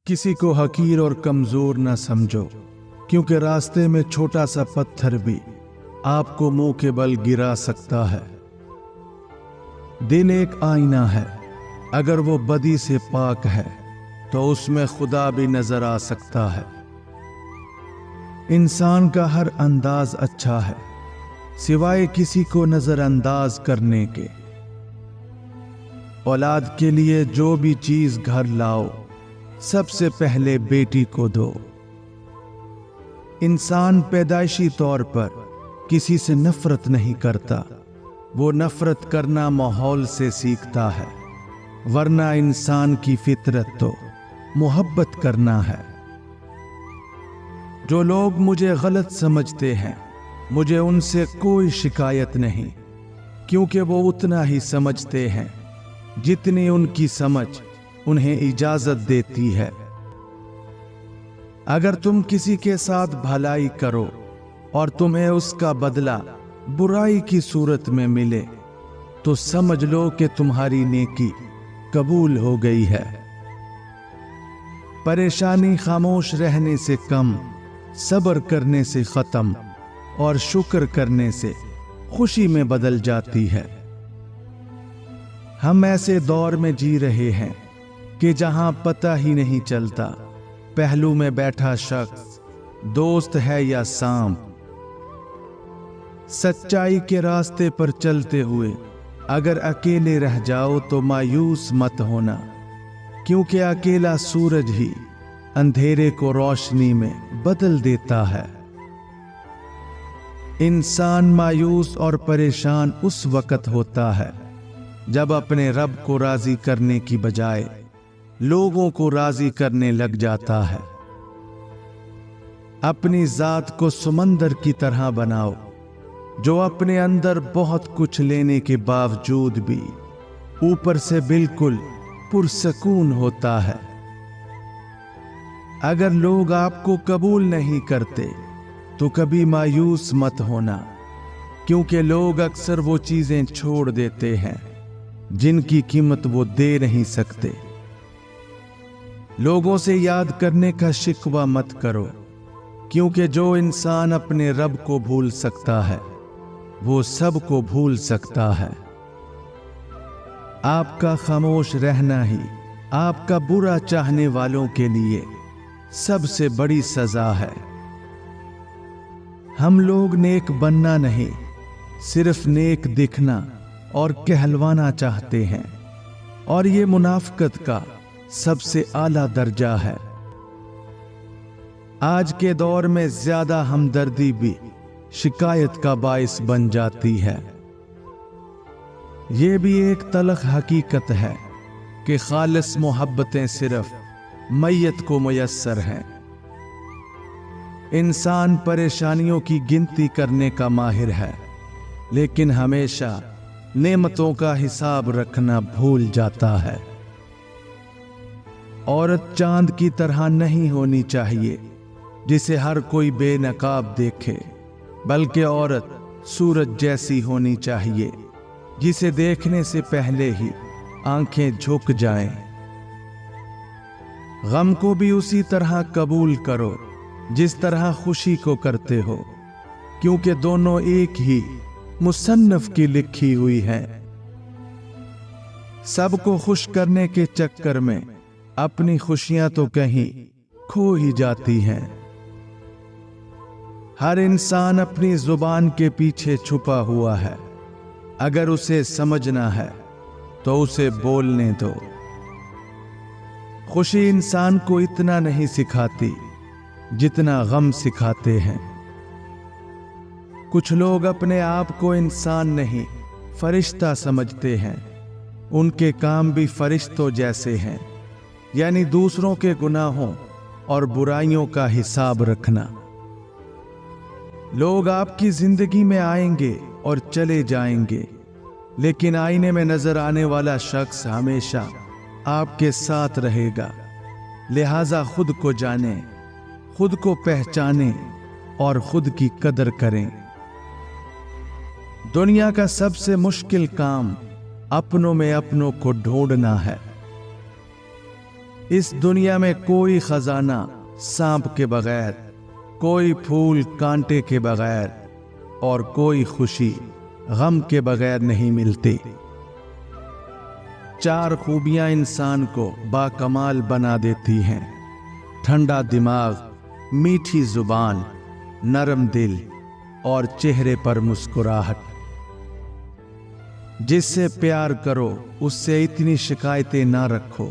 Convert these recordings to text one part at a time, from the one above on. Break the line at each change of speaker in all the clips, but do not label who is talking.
किसी को हकीर और कमजोर न समझो, क्योंकि रास्ते में छोटा सा पत्थर भी आपको मुंह के बल गिरा सकता है। दिल एक आईना है, अगर वो बदी से पाक है तो उसमें खुदा भी नजर आ सकता है। इंसान का हर अंदाज अच्छा है, सिवाय किसी को नजरअंदाज करने के। औलाद के लिए जो भी चीज घर लाओ, सबसे पहले बेटी को दो। इंसान पैदाइशी तौर पर किसी से नफरत नहीं करता, वो नफरत करना माहौल से सीखता है, वरना इंसान की फितरत तो मोहब्बत करना है। जो लोग मुझे गलत समझते हैं, मुझे उनसे कोई शिकायत नहीं, क्योंकि वो उतना ही समझते हैं जितनी उनकी समझ उन्हें इजाजत देती है। अगर तुम किसी के साथ भलाई करो और तुम्हें उसका बदला बुराई की सूरत में मिले, तो समझ लो कि तुम्हारी नेकी कबूल हो गई है। परेशानी खामोश रहने से कम, सब्र करने से खत्म और शुक्र करने से खुशी में बदल जाती है। हम ऐसे दौर में जी रहे हैं कि जहां पता ही नहीं चलता पहलू में बैठा शख्स दोस्त है या सांप। सच्चाई के रास्ते पर चलते हुए अगर अकेले रह जाओ तो मायूस मत होना, क्योंकि अकेला सूरज ही अंधेरे को रोशनी में बदल देता है। इंसान मायूस और परेशान उस वक्त होता है जब अपने रब को राजी करने की बजाय लोगों को राजी करने लग जाता है। अपनी जात को समंदर की तरह बनाओ, जो अपने अंदर बहुत कुछ लेने के बावजूद भी ऊपर से बिल्कुल पुरसकून होता है। अगर लोग आपको कबूल नहीं करते तो कभी मायूस मत होना, क्योंकि लोग अक्सर वो चीजें छोड़ देते हैं जिनकी कीमत वो दे नहीं सकते। लोगों से याद करने का शिकवा मत करो, क्योंकि जो इंसान अपने रब को भूल सकता है वो सबको भूल सकता है। आपका खामोश रहना ही आपका बुरा चाहने वालों के लिए सबसे बड़ी सजा है। हम लोग नेक बनना नहीं, सिर्फ नेक दिखना और कहलवाना चाहते हैं, और ये मुनाफिकत का सबसे आला दर्जा है। आज के दौर में ज्यादा हमदर्दी भी शिकायत का बाइस बन जाती है। ये भी एक तलख हकीकत है कि खालिस मोहब्बतें सिर्फ मैयत को मुयस्सर हैं। इंसान परेशानियों की गिनती करने का माहिर है, लेकिन हमेशा नेमतों का हिसाब रखना भूल जाता है। औरत चांद की तरह नहीं होनी चाहिए जिसे हर कोई बेनकाब देखे, बल्कि औरत सूरज जैसी होनी चाहिए जिसे देखने से पहले ही आंखें झुक जाएं। गम को भी उसी तरह कबूल करो जिस तरह खुशी को करते हो, क्योंकि दोनों एक ही मुसन्नफ की लिखी हुई है। सबको खुश करने के चक्कर में अपनी खुशियां तो कहीं खो ही जाती हैं। हर इंसान अपनी जुबान के पीछे छुपा हुआ है, अगर उसे समझना है तो उसे बोलने दो। खुशी इंसान को इतना नहीं सिखाती जितना गम सिखाते हैं। कुछ लोग अपने आप को इंसान नहीं फरिश्ता समझते हैं, उनके काम भी फरिश्तों जैसे हैं, यानी दूसरों के गुनाहों और बुराइयों का हिसाब रखना। लोग आपकी जिंदगी में आएंगे और चले जाएंगे, लेकिन आईने में नजर आने वाला शख्स हमेशा आपके साथ रहेगा। लिहाजा खुद को जाने, खुद को पहचाने और खुद की कदर करें। दुनिया का सबसे मुश्किल काम अपनों में अपनों को ढूंढना है। इस दुनिया में कोई खजाना सांप के बगैर, कोई फूल कांटे के बगैर और कोई खुशी गम के बगैर नहीं मिलती। 4 खूबियां इंसान को बाकमाल बना देती हैं: ठंडा दिमाग, मीठी जुबान, नरम दिल और चेहरे पर मुस्कुराहट। जिससे प्यार करो उससे इतनी शिकायतें ना रखो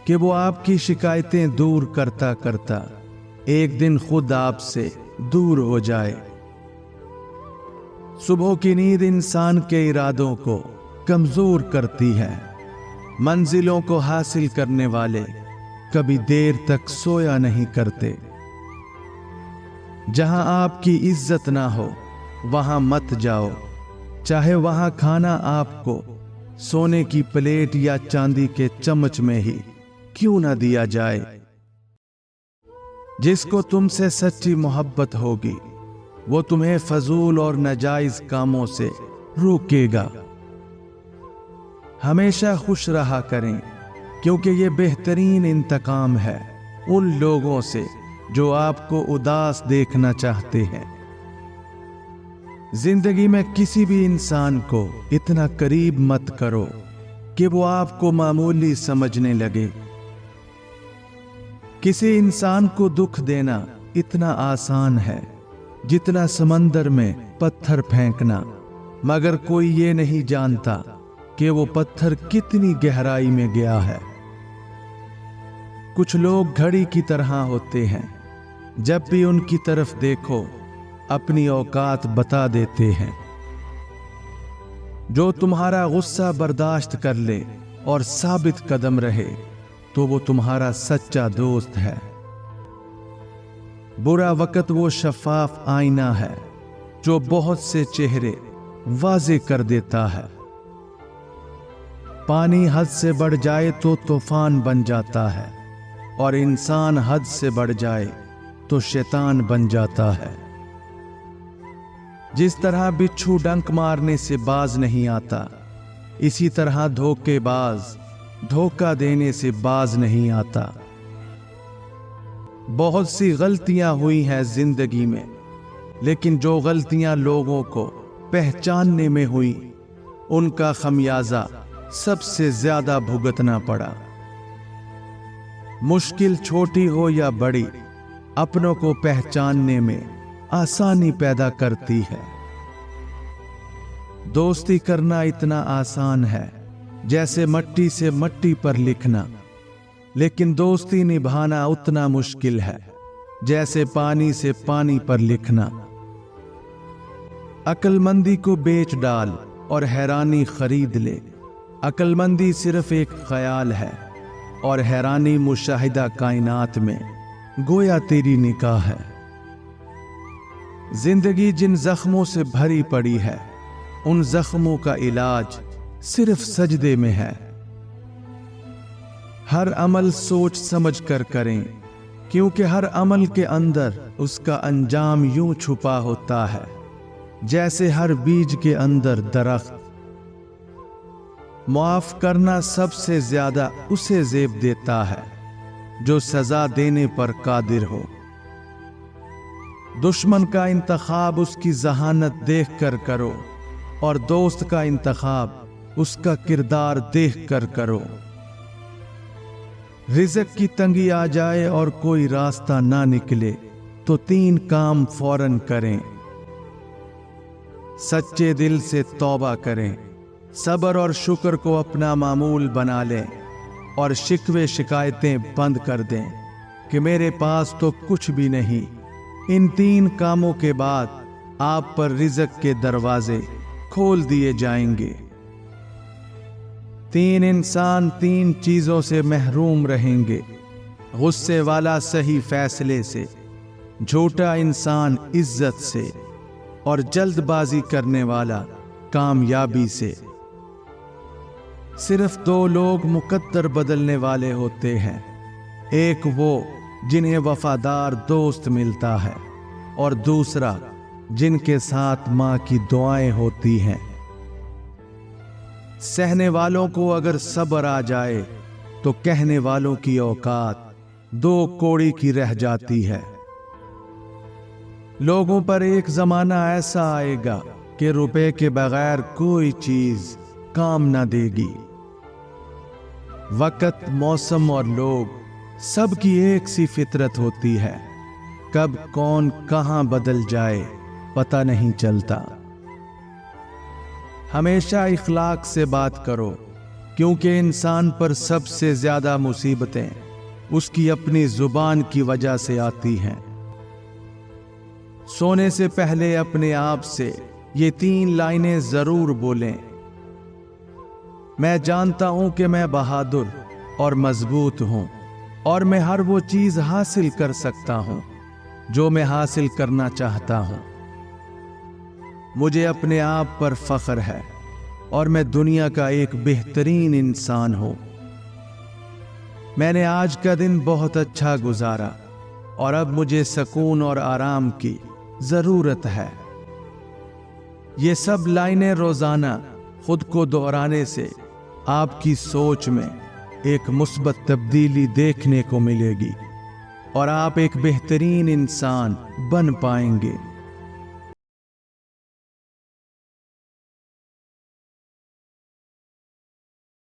कि वो आपकी शिकायतें दूर करता करता एक दिन खुद आपसे दूर हो जाए। सुबह की नींद इंसान के इरादों को कमजोर करती है। मंजिलों को हासिल करने वाले कभी देर तक सोया नहीं करते। जहां आपकी इज्जत ना हो वहां मत जाओ, चाहे वहां खाना आपको सोने की प्लेट या चांदी के चम्मच में ही क्यों ना दिया जाए। जिसको तुमसे सच्ची मोहब्बत होगी वो तुम्हें फजूल और नाजायज कामों से रोकेगा। हमेशा खुश रहा करें, क्योंकि ये बेहतरीन इंतकाम है उन लोगों से जो आपको उदास देखना चाहते हैं। जिंदगी में किसी भी इंसान को इतना करीब मत करो कि वो आपको मामूली समझने लगे। किसी इंसान को दुख देना इतना आसान है जितना समंदर में पत्थर फेंकना, मगर कोई ये नहीं जानता कि वो पत्थर कितनी गहराई में गया है। कुछ लोग घड़ी की तरह होते हैं, जब भी उनकी तरफ देखो अपनी औकात बता देते हैं। जो तुम्हारा गुस्सा बर्दाश्त कर ले और साबित कदम रहे तो वो तुम्हारा सच्चा दोस्त है। बुरा वक्त वो शफाफ आईना है जो बहुत से चेहरे वाज़े कर देता है। पानी हद से बढ़ जाए तो तूफान बन जाता है, और इंसान हद से बढ़ जाए तो शैतान बन जाता है। जिस तरह बिच्छू डंक मारने से बाज नहीं आता, इसी तरह धोखेबाज धोखा देने से बाज नहीं आता। बहुत सी गलतियां हुई हैं जिंदगी में, लेकिन जो गलतियां लोगों को पहचानने में हुई उनका खमियाजा सबसे ज्यादा भुगतना पड़ा। मुश्किल छोटी हो या बड़ी, अपनों को पहचानने में आसानी पैदा करती है। दोस्ती करना इतना आसान है जैसे मट्टी से मट्टी पर लिखना, लेकिन दोस्ती निभाना उतना मुश्किल है जैसे पानी से पानी पर लिखना। अक्लमंदी को बेच डाल और हैरानी खरीद ले। अक्लमंदी सिर्फ एक ख्याल है और हैरानी मुशाहिदा कायनात में गोया तेरी निगाह है। जिंदगी जिन जख्मों से भरी पड़ी है, उन जख्मों का इलाज सिर्फ सजदे में है। हर अमल सोच समझ कर करें, क्योंकि हर अमल के अंदर उसका अंजाम यूं छुपा होता है जैसे हर बीज के अंदर दरख्त। माफ करना सबसे ज्यादा उसे जेब देता है जो सजा देने पर कादिर हो। दुश्मन का इंतखाब उसकी जहानत देख कर करो, और दोस्त का इंतखाब उसका किरदार देख कर करो। रिज़्क़ की तंगी आ जाए और कोई रास्ता ना निकले तो 3 काम फौरन करें। सच्चे दिल से तौबा करें, सब्र और शुक्र को अपना मामूल बना लें, और शिकवे शिकायतें बंद कर दें कि मेरे पास तो कुछ भी नहीं। इन 3 कामों के बाद आप पर रिज़्क़ के दरवाजे खोल दिए जाएंगे। 3 इंसान 3 चीजों से महरूम रहेंगे: गुस्से वाला सही फैसले से, झूठा इंसान इज्जत से, और जल्दबाजी करने वाला कामयाबी से। सिर्फ 2 लोग मुकद्दर बदलने वाले होते हैं, एक वो जिन्हें वफादार दोस्त मिलता है, और दूसरा जिनके साथ माँ की दुआएं होती हैं। सहने वालों को अगर सब्र आ जाए तो कहने वालों की औकात 2 कौड़ी की रह जाती है। लोगों पर एक जमाना ऐसा आएगा कि रुपए के बगैर कोई चीज काम न देगी। वक्त, मौसम और लोग सबकी एक सी फितरत होती है। कब कौन कहां बदल जाए पता नहीं चलता। हमेशा इखलाक से बात करो, क्योंकि इंसान पर सबसे ज्यादा मुसीबतें उसकी अपनी जुबान की वजह से आती हैं। सोने से पहले अपने आप से ये 3 लाइनें जरूर बोलें। मैं जानता हूं कि मैं बहादुर और मजबूत हूं और मैं हर वो चीज हासिल कर सकता हूं जो मैं हासिल करना चाहता हूं। मुझे अपने आप पर फख्र है और मैं दुनिया का एक बेहतरीन इंसान हूं। मैंने आज का दिन बहुत अच्छा गुजारा और अब मुझे सुकून और आराम की जरूरत है। ये सब लाइनें रोजाना खुद को दोहराने से आपकी सोच में एक मुस्बत तब्दीली देखने को मिलेगी और आप एक बेहतरीन इंसान बन पाएंगे।